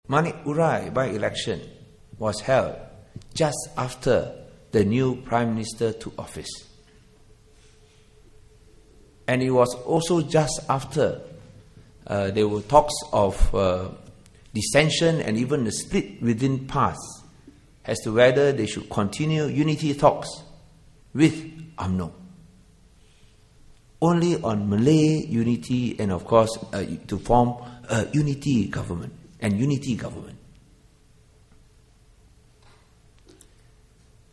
Manek Urai by-election was held just after the new Prime Minister took office. And it was also just after there were talks of dissension and even the split within PAS as to whether they should continue unity talks with UMNO. Only on Malay unity and of course to form a unity government and unity government.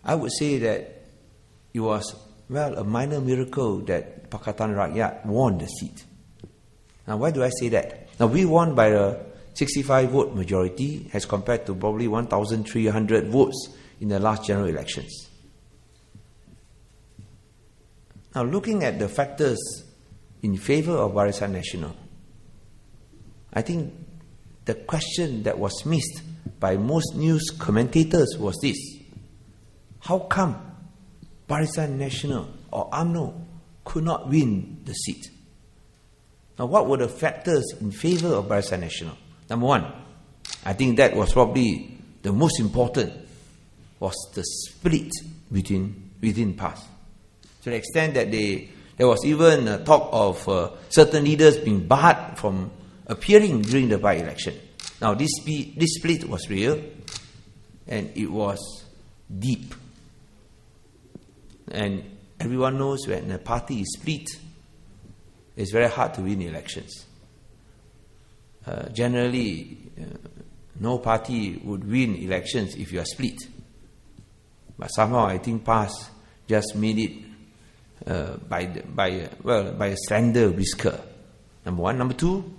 I would say that it was, well, a minor miracle that Pakatan Rakyat won the seat. Now, why do I say that? Now, we won by a 65-vote majority as compared to probably 1,300 votes in the last general elections. Now, looking at the factors in favor of Barisan Nasional, I think the question that was missed by most news commentators was this: how come Barisan Nasional or UMNO could not win the seat? Now, what were the factors in favor of Barisan Nasional? Number one, I think that was probably the most important, was the split within PAS. To the extent that there was even a talk of certain leaders being barred from appearing during the by-election. Now, this split was real, and it was deep. And everyone knows when a party is split, it's very hard to win elections. Generally, no party would win elections if you are split. But somehow I think PAS just made it by a slender whisker. Number one. Number two,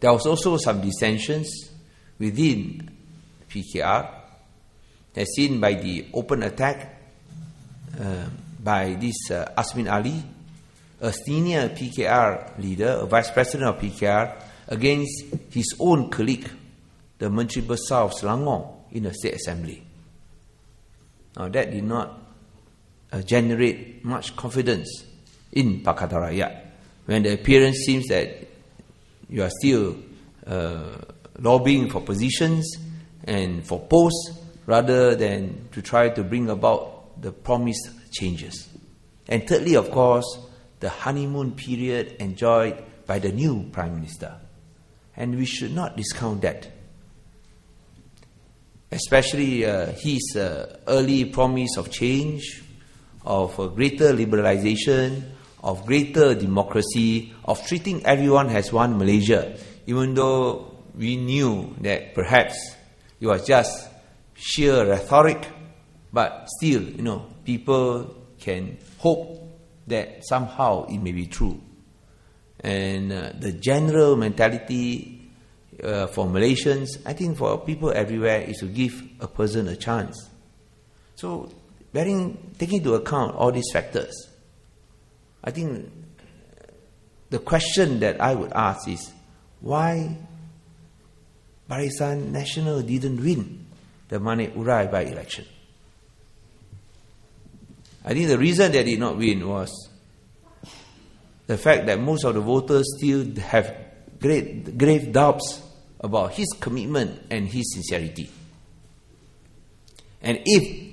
there was also some dissensions within PKR, as seen by the open attack by this Asmin Ali, a senior PKR leader, a vice president of PKR, against his own colleague, the Menteri Besar of Selangor in the State Assembly. Now, that did not generate much confidence in Pakatan Rakyat, when the appearance seems that you are still lobbying for positions and for posts rather than to try to bring about the promised changes. And thirdly, of course, the honeymoon period enjoyed by the new Prime Minister. And we should not discount that. Especially his early promise of change, of greater liberalization, of greater democracy, of treating everyone as one Malaysia, even though we knew that perhaps it was just sheer rhetoric, but still, people can hope that somehow it may be true. And the general mentality for Malaysians, I think for people everywhere, is to give a person a chance. So, taking into account all these factors, I think the question that I would ask is, why Barisan Nasional didn't win the Manek Urai by-election? I think the reason they did not win was the fact that most of the voters still have grave doubts about his commitment and his sincerity. And if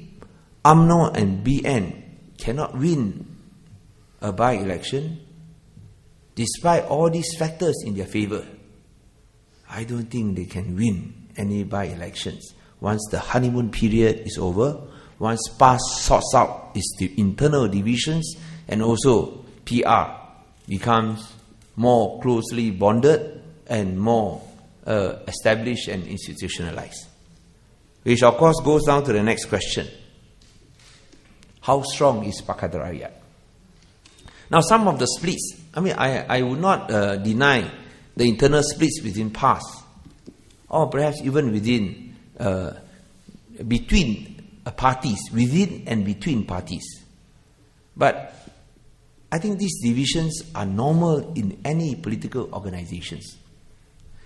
UMNO and BN cannot win a by-election, despite all these factors in their favor, I don't think they can win any by-elections once the honeymoon period is over, once PAS sorts out its internal divisions, and also PR becomes more closely bonded and more established and institutionalized. Which of course goes down to the next question. How strong is Pakatan Rakyat? Now, some of the splits, I would not deny the internal splits within PAS, or perhaps even between parties, within and between parties. But I think these divisions are normal in any political organizations.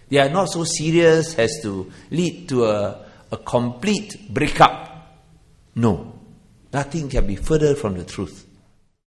They are not so serious as to lead to a complete breakup. No, nothing can be further from the truth.